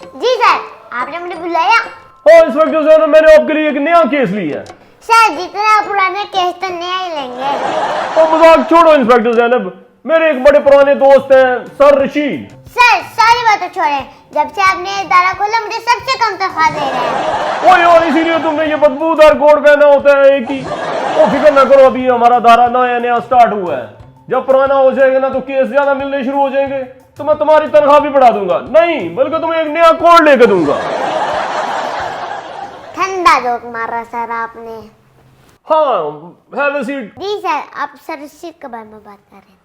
जी sir, आपने मुझे बुलाया? हाँ इंस्पेक्टर साहब, मैंने आपके लिए एक नया केस लिया है। सर जितने पुराने केस तो नया ही लेंगे। तो मजाक छोड़ो इंस्पेक्टर साहब, मेरे एक बड़े पुराने दोस्त हैं सर रशीद। सर सारी बातें छोड़ें, जब से आपने ये दारा खोला मुझे सबसे कम तनख्वाह दे रहे हैं। ओए और इसीलिए तुमने ये बदबूदार कोट पहना होता है एक ही। ओ फिक्र ना करो, अभी हमारा दारा नया नया स्टार्ट हुआ है। जब पुराना हो जाएगा ना तो केस ज्यादा मिलने शुरू हो जाएंगे, तो मैं तुम्हारी तनख्वाह भी बढ़ा दूंगा। नहीं बल्कि तुम्हें एक नया कोट लेके दूंगा। ठंडा जोक मारा सर आपने। हाँ हैव अ सीट। जी सर, आप सर रशीद के बारे में बात कर रहे थे।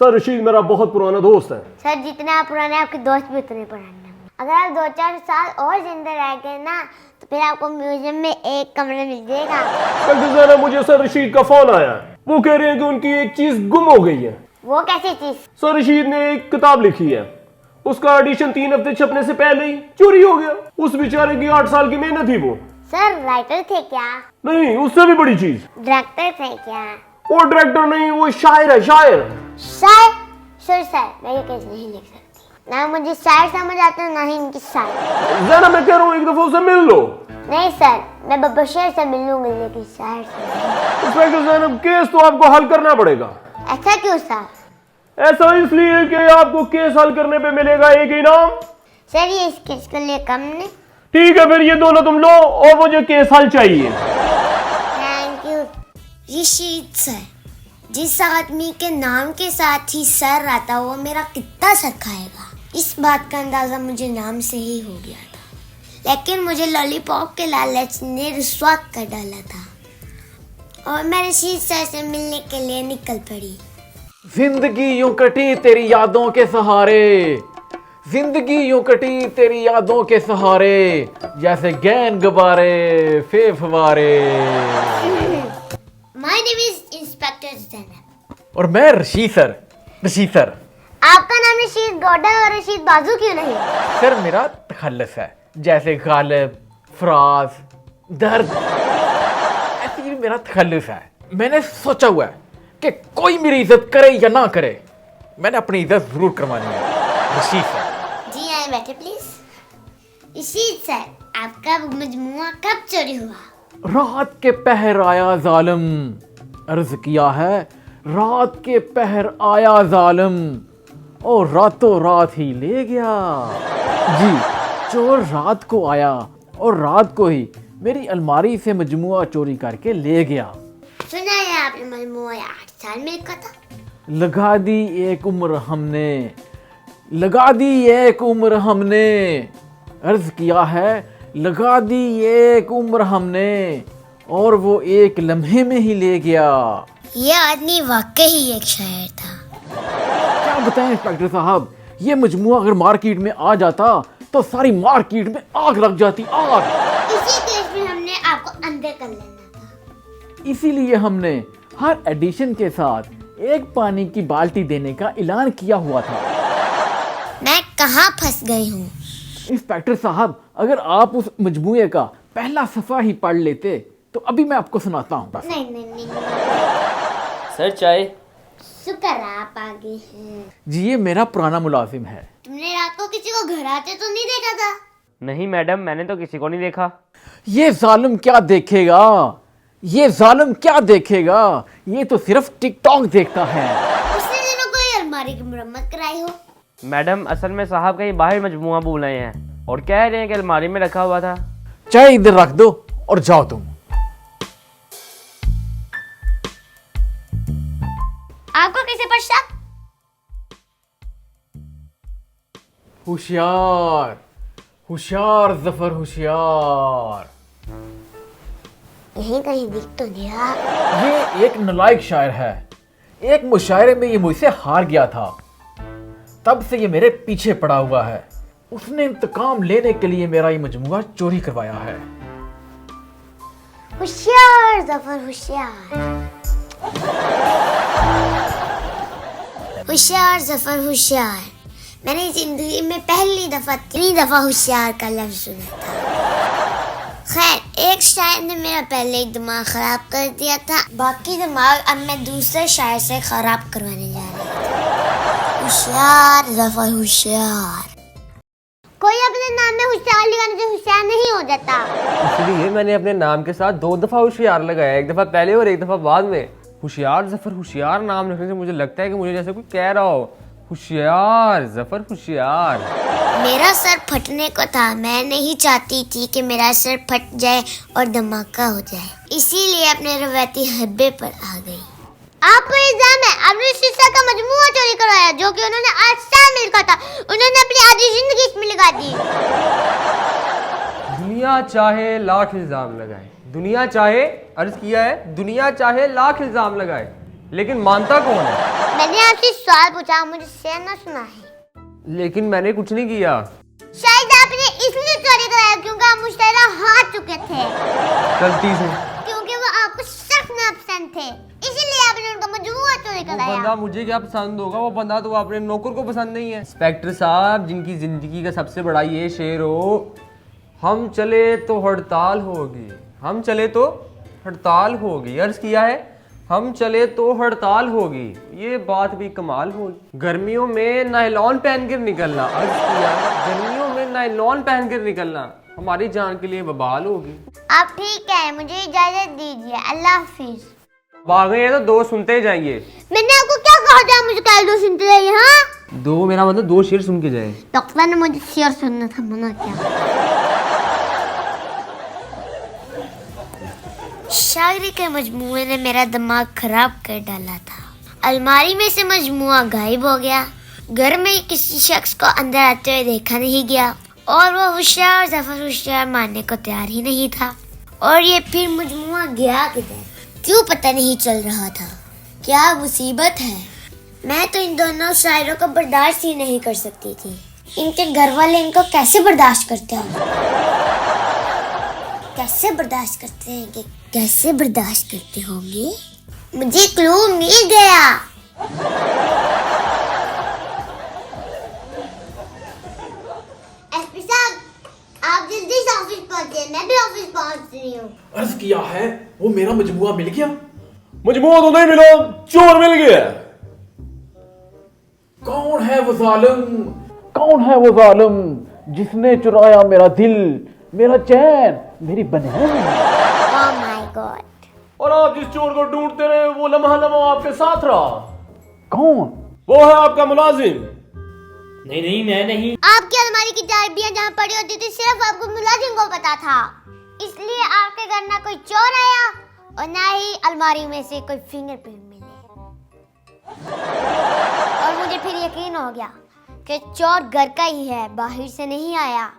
सर रशीद मेरा बहुत पुराना दोस्त है। सर जितने आप पुराने आपके दोस्त भी उतने पुराने। अगर आप 2-4 साल और जिंदा रह गए ना तो फिर आपको म्यूजियम में एक कमरा मिल जाएगा। मुझे सर रशीद का फोन आया, वो कह रहे हैं कि उनकी एक चीज गुम हो गई है। वो कैसी चीज? सर रशीद ने एक किताब लिखी है, उसका एडिशन 3 हफ्ते छपने से पहले ही चोरी हो गया। उस बेचारे की 8 साल की मेहनत थी वो। सर राइटर थे क्या? नहीं, उससे भी बड़ी चीज। डायरेक्टर थे क्या? वो डायरेक्टर नहीं, वो शायर है, शायर। शायर? सर मैं ये केस नहीं लिख सकती। ना मुझे शायर समझ आते ना ही इनकी शायर। ज़रा मैं कह रहा हूँ एक दफा उससे मिल लो। नहीं सर, मैं बशर से मिल लूंगी लेकिन शायर से। इंस्पेक्टर साहब, केस तो आपको हल करना पड़ेगा। ऐसा क्यों सर? ऐसा इसलिए कि आपको केस हल करने पे मिलेगा एक इनाम। सर ये इस केस के लिए कम नहीं? ठीक है, फिर ये दोनों तुम लो और मुझे केस हल चाहिए। Thank you. रशीद सर, जिस आदमी के नाम के साथ ही सर आता वो मेरा कितना सर खाएगा, इस बात का अंदाजा मुझे नाम से ही हो गया था। लेकिन मुझे लॉलीपॉप के लालच ने रुस्वा कर डाला था और मैं रशीद सर से मिलने के लिए निकल पड़ी। जिंदगी यूं कटी तेरी यादों के सहारे, जिंदगी यूं कटी तेरी यादों के सहारे, जैसे गैन गुब्बारे फेफवारे। My name is inspector Zainab. और मैं रशीद सर। रशीद सर, आपका नाम रशीद गौडा और रशीद बाजू क्यों नहीं? सर मेरा तखल्लुस है, जैसे गालिब, फराज, दर्द, ऐसे ही मेरा तखल्लुस है। मैंने सोचा हुआ है कि कोई मेरी इज्जत करे या ना करे, मैंने अपनी इज्जत जरूर करवानी है। रशीद सर। जी आए बैठे प्लीज। रशीद सर, आपका मजमुआ कब चोरी हुआ? रात के पहर आया जालिम, अर्ज किया है रात के पहर आया जालिम, और रातों रात ही ले गया। जी, चोर रात को आया और रात को ही मेरी अलमारी से मजमुआ चोरी करके ले गया। सुना है आपने मजमुआ 8 साल में लिखा था। लगा दी एक उम्र हमने, लगा दी एक उम्र हमने, अर्ज किया है लगा दी एक उम्र हमने, और वो एक लम्हे में ही ले गया। ये आदमी वाकई एक शायर था। क्या बताएं इंस्पेक्टर साहब, ये मजमुआ अगर मार्केट में आ जाता तो सारी मार्केट में आग लग जाती, आग। इसी केस में हमने आपको अंदर कर लेना था। इसीलिए हमने हर एडिशन के साथ एक पानी की बाल्टी देने का ऐलान किया हुआ था। मैं कहाँ फंस गई हूँ? इंस्पेक्टर साहब, अगर आप उस मजमुए का पहला सफा ही पढ़ लेते तो अभी मैं आपको सुनाता हूँ। नहीं। सर चाय। शुक्र है आप आ गए हैं। जी, ये मेरा पुराना मुलाजिम है। तुमने रात को किसी को घर आते तो नहीं देखा था? नहीं मैडम, मैंने तो किसी को नहीं देखा। ये जालिम क्या देखेगा, ये जालिम क्या देखेगा, ये तो सिर्फ टिकटॉक देखता है। उसने दिनों कोई अलमारी की मरम्मत कराई हो? मैडम असल में साहब कहीं बाहर मजमुआ भूल आए हैं और कह रहे हैं कि अलमारी में रखा हुआ था। चाय इधर रख दो और जाओ तुम। आपको किसी पर शक? होशियार, होशियार जफर होशियार। यहीं कहीं दिख तो गया। ये एक नालायक शायर है। एक मुशायरे में ये मुझसे हार गया था, तब से ये मेरे पीछे पड़ा हुआ है। उसने इंतकाम लेने के लिए मेरा ये मजमुआ चोरी करवाया है। होशियार जफर होशियार, होशियार जफर होशियार। मैंने जिंदगी में पहली दफा होशियार का लफ्ज सुना था। खैर, एक शायर ने मेरा पहले ही दिमाग खराब कर दिया था, बाकी दिमाग अब मैं दूसरे शायर से खराब करवाने जा रही हूँ। होशियार जफर होशियार। कोई अपने नाम में होशियार लगाने से होशियार नहीं हो जाता। इसलिए मैंने अपने नाम के साथ 2 दफा होशियार लगाया, एक दफा पहले और एक दफा बाद में। होशियार जफर होशियार नाम रखने से मुझे लगता है कि मुझे जैसे कोई कह रहा हो, होशियार जफर होशियार। मेरा सर फटने को था, मैं नहीं चाहती थी कि मेरा सर फट जाए और धमाका हो जाए, इसीलिए अपने रवायती हब्बे पर आ गई। आप पर इल्जाम है आपने शीशा का मजमुआ चोरी करवाया जो कि उन्होंने 8 साल में लिखा था, उन्होंने अपनी आधी जिंदगी इसमें लगा दी। दुनिया चाहे लाख इल्जाम लगाए, दुनिया चाहे, अर्ज किया है, दुनिया चाहे लाख इल्जाम लगाए, लेकिन मानता कौन है? मैंने आपसे सवाल पूछा, मुझे शेर ना सुना है। लेकिन मैंने कुछ नहीं किया। शायद आपने इसलिए चोरी कराया क्योंकि आप मुश्तैला हार चुके थे, गलती से। क्योंकि वो आपको सख्त नापसंद थे, इसीलिए आपने उनका मजमुआ चोरी वो कराया। बंदा मुझे क्या पसंद होगा, वो बंदा तो अपने नौकर को पसंद नहीं है। इंस्पेक्टर साहब, जिनकी जिंदगी का सबसे बड़ा ये शेर हो, हम चले तो हड़ताल होगी, हम चले तो हड़ताल होगी, अर्ज किया है, हम चले तो हड़ताल होगी, ये बात भी कमाल होगी। गर्मियों में नायलॉन पहन कर निकलना, अर्ज किया है, गर्मियों में नायलॉन पहन कर निकलना हमारी जान के लिए बवाल होगी। आप ठीक है, मुझे इजाजत दीजिए, अल्लाह हाफिज। आ गए हैं तो 2 सुनते ही जाएंगे। मैंने आपको क्या कहा था मुझे कह दो सुनते रहिए? हाँ 2 मेरा मतलब 2 शेर सुन के जाए। डॉक्टर ने मुझे शेर सुनना था, मना किया। शायरी के मजमुए ने मेरा दिमाग खराब कर डाला था। अलमारी में से मजमुआ गायब हो गया, घर में किसी शख्स को अंदर आते हुए देखा नहीं गया और वो होशियार जफर होशियार मानने को तैयार ही नहीं था। और ये फिर मजमुआ गया किधर, क्यों पता नहीं चल रहा था। क्या मुसीबत है, मैं तो इन दोनों शायरों को बर्दाश्त ही नहीं कर सकती थी। इनके घर वाले इनको कैसे बर्दाश्त करते होंगे, कैसे बर्दाश्त करते हैं कि कैसे बर्दाश्त करते होंगे। मुझे क्लू मिल गया। एसपी साहब, आप जल्दी से ऑफिस पहुंचे, मैं भी ऑफिस पहुंच रही हूँ। अर्ज किया है, वो मेरा मजमुआ मिल गया। मजमुआ तो नहीं मिला, चोर मिल गया। कौन है वो जालिम, कौन है वो जालिम जिसने चुराया मेरा दिल, मेरा चैन, मेरी बहन? Oh my God. और आप जिस चोर को ढूंढते रहे वो लम्हा लम्हा आपके साथ रहा। कौन? वो है आपका मुलाजिम। नहीं मैं नहीं। आपकी अलमारी की चाबियां जहाँ पड़ी होती थी सिर्फ आपको मुलाजिम को पता था, इसलिए आपके घर ना कोई चोर आया और ना ही अलमारी में से कोई फिंगरप्रिंट मिले। और मुझे फिर यकीन हो गया कि चोर घर का ही है, बाहर से नहीं आया।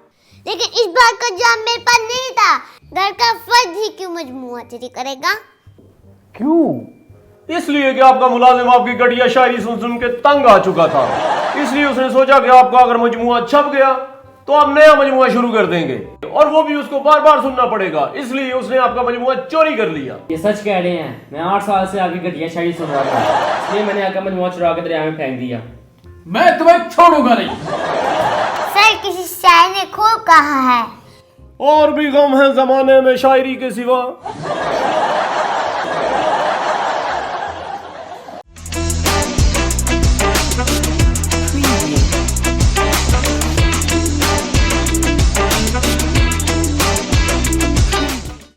लेकिन इस बात का जाम मेरे पास नहीं था, घर का फर्द ही क्यों मजमुआ चोरी करेगा। क्यों? इसलिए कि आपका मुलाजिम आपकी घटिया शायरी सुन सुन के तंग आ चुका था, इसलिए उसने सोचा कि आपका अगर मजमुआ छप गया तो आप नया मजमुआ शुरू कर देंगे और वो भी उसको बार बार सुनना पड़ेगा, इसलिए उसने आपका मजमुआ चोरी कर लिया। ये सच कह रहे हैं, मैं 8 साल से आपकी घटिया शायरी सुन रहा था, इसलिए मैंने आपका मजमुआ चुरा के दरिया में फेंक दिया। मैं तुम्हें छोड़ूंगा नहीं। सर, किसी शायर ने खूब कहा है, और भी गम है जमाने में शायरी के सिवा।